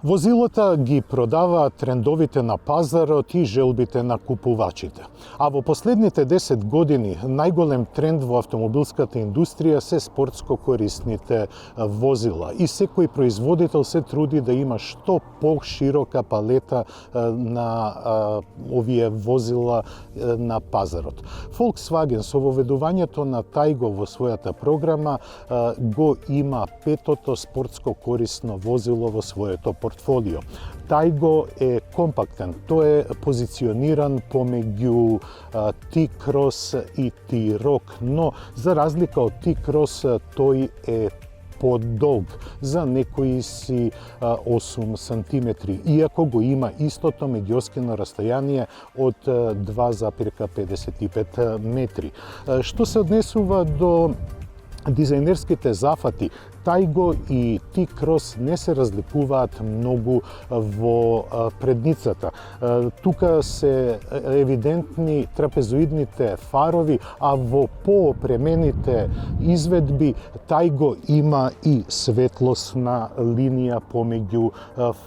Возилата ги продаваат трендовите на пазарот и желбите на купувачите. А во последните 10 години најголем тренд во автомобилската индустрија се спортско корисните возила. И секој производител се труди да има што поширока палета на овие возила на пазарот. Volkswagen со воведувањето на Taygo во својата програма го има петото спортско корисно возило во своето портфолио. Taygo е компактен, тој е позициониран помеѓу T-Cross и T-Roc, но за разлика од T-Cross тој е подолг, за некои си 8 сантиметри, иако го има истото меѓуоскино растојание од 2,55 метри. Што се однесува до дизајнерските зафати, Taygo и T-Cross не се разликуваат многу во предницата. Тука се евидентни трапезоидните фарови, а во поопремените изведби Taygo има и светлосна линија помеѓу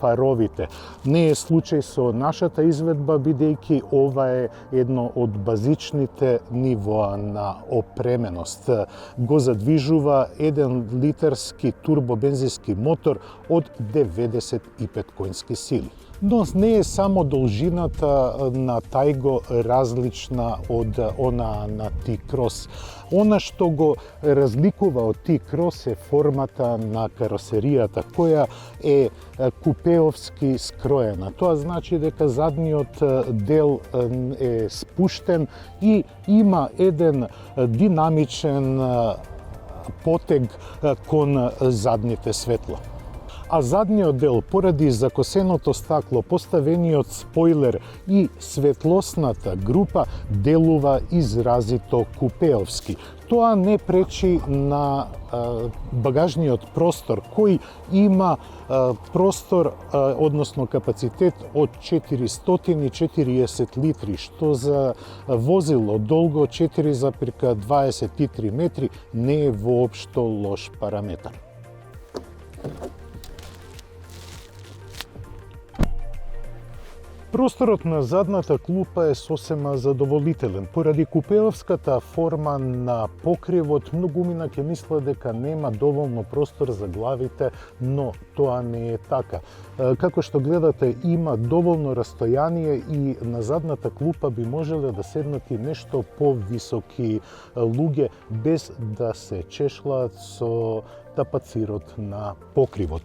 фаровите. Не е случај со нашата изведба, бидејќи ова е едно од базичните нивоа на опременост. Го задвижува 1 литерски турбобензински мотор од 95 коњски сили. Но не е само должината на Taygo различна од она на T-Cross. Она што го разликува од T-Cross е формата на каросеријата, која е купеовски скроена. Тоа значи дека задниот дел е спуштен и има еден динамичен потег кон задните светла. А задниот дел, поради закосеното стакло, поставениот спойлер и светлосната група, делува изразито купеовски. Тоа не пречи на багажниот простор, кој има простор, односно капацитет од 440 литри, што за возило долго 4,23 метри не е воопшто лош параметар. Просторот на задната клупа е сосема задоволителен. Поради купеовската форма на покривот, многумина ќе мисла дека нема доволно простор за главите, но тоа не е така. Како што гледате, има доволно растојание и на задната клупа би можеле да седнат и нешто повисоки луѓе без да се чешлаат со тапацирот на покривот.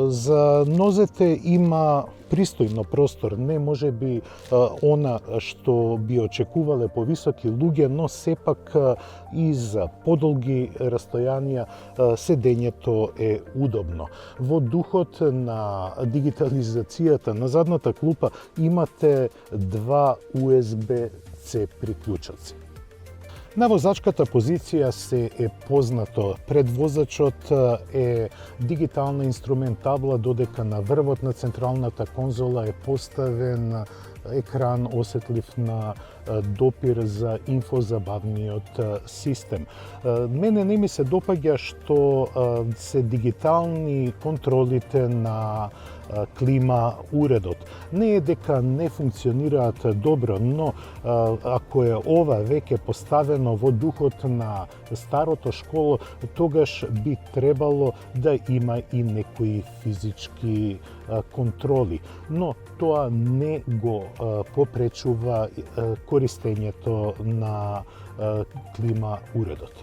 За нозете има пристојно простор, не може би она што би очекувале повисоки луѓе, но сепак и за подолги растојанија седењето е удобно. Во духот на дигитализацијата на задната клупа имате 2 USB-C приклучоци. На возачката позиција се е познато. Пред возачот е дигитална инструмент табла, додека на врвот на централната конзола е поставен екран осетлив на допир за инфозабавниот систем. Мене не ми се допаѓа што се дигитални контролите на клима уредот. Не е дека не функционираат добро, но ако е ова веќе поставено во духот на старото школо, тогаш би требало да има и некои физички контроли. Но тоа не го попречува користењето на клима уредот.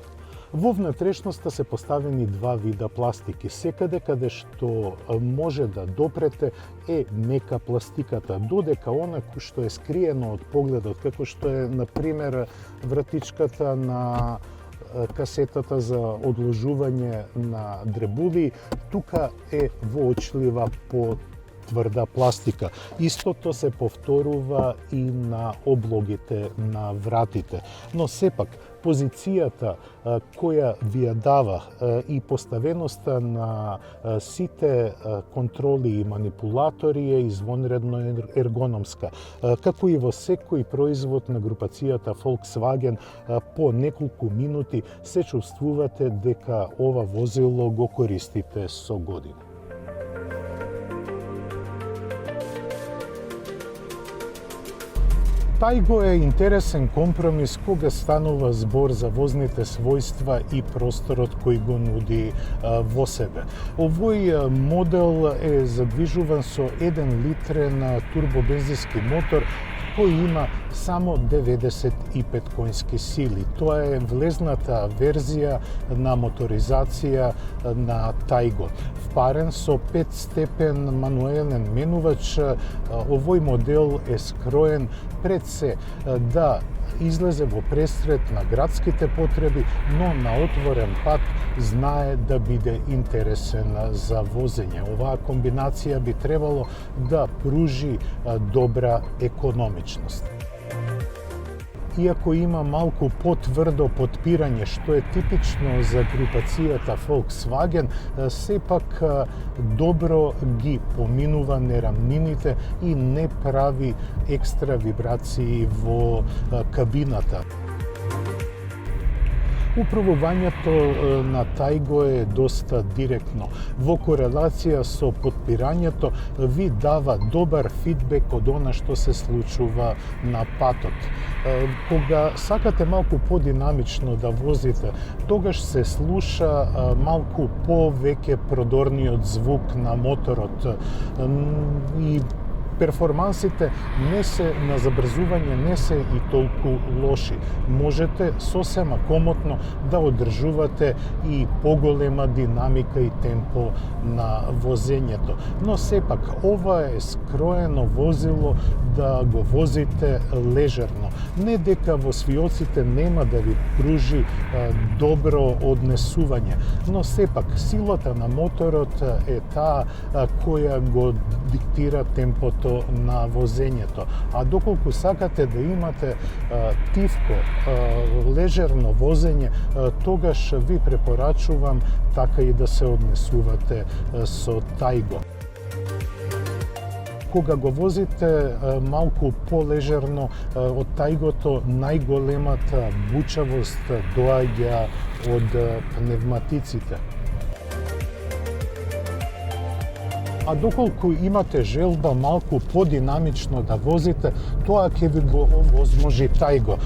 Во внатрешноста се поставени 2 вида пластики. Секаде каде што може да допрете е мека пластиката, додека она што е скриено од погледот, како што е, например, вратичката на касетата за одложување на дребули, тука е воочлива по тврда пластика. Истото се повторува и на облогите на вратите. Но сепак, позицијата која ви ја дава и поставеноста на сите контроли и манипулатори е извонредно ергономска. Како и во секој производ на групацијата Volkswagen, по неколку минути се чувствувате дека ова возило го користите со години. Тајго е интересен компромис кога станува збор за возните својства и просторот кој го нуди во себе. Овој модел е задвижуван со 1 литрен турбобензински мотор кој има само 95 конски сили. Тоа е влезната верзија на моторизација на Тајго. Впарен со 5-степен мануелен менувач, овој модел е скроен пред се да излезе во пресред на градските потреби, но на отворен пат знае да биде интересен за возење. Оваа комбинација би требало да пружи добра економичност. Иако има малку потврдо потпирање, што е типично за групацијата Volkswagen, сепак добро ги поминува нерамнините и не прави екстра вибрации во кабината. Управувањето на Тајго е доста директно. Во корелација со потпирањето ви дава добар фидбек од она што се случува на патот. Кога сакате малку подинамично да возите, тогаш се слуша малку повеќе продорниот звук на моторот и перформансите не се на забрзување не се и толку лоши. Можете сосема комотно да одржувате и поголема динамика и темпо на возењето. Но сепак ова е скроено возило да го возите лежерно. Не дека во свиоците нема да ви пружи добро однесување, но сепак силата на моторот е таа која го диктира темпото на возењето. А доколку сакате да имате тивко, лежерно возење, тогаш ви препорачувам така и да се однесувате со Тајго. Кога го возите малку полежерно од Тајгото, најголемата бучавост доаѓа од пневматиците. А доколку имате желба малку подинамично да возите, тоа ќе ви го овозможи Тајго.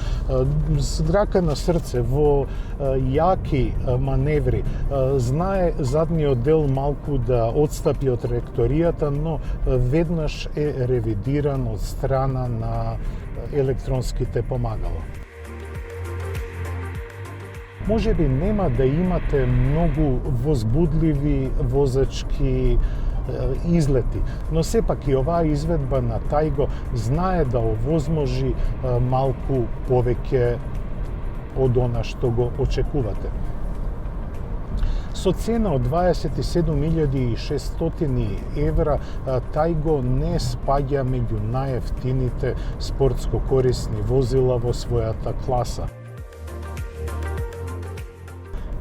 С рака на срце, во јаки маневри, знае задниот дел малку да отстапи од траекторијата, но веднаш е ревидиран од страна на електронските помагала. Може би нема да имате многу возбудливи возачки излети, но сепак и оваа изведба на Тајго знае да овозможи малку повеќе од она што го очекувате. Со цена од 27.600 евра, Тајго не спаѓа меѓу најевтините спортско корисни возила во својата класа.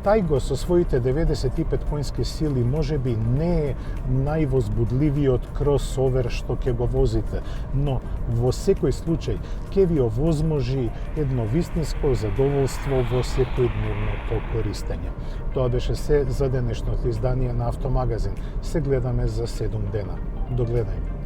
Тајго со своите 95 конски сили можеби не е највозбудливиот кросовер што ќе го возите, но во секој случај ќе ви овозможи едно вистинско задоволство во секојдневното користење. Тоа беше се за денешното издание на Автомагазин. Се гледаме за 7 дена. До гледање.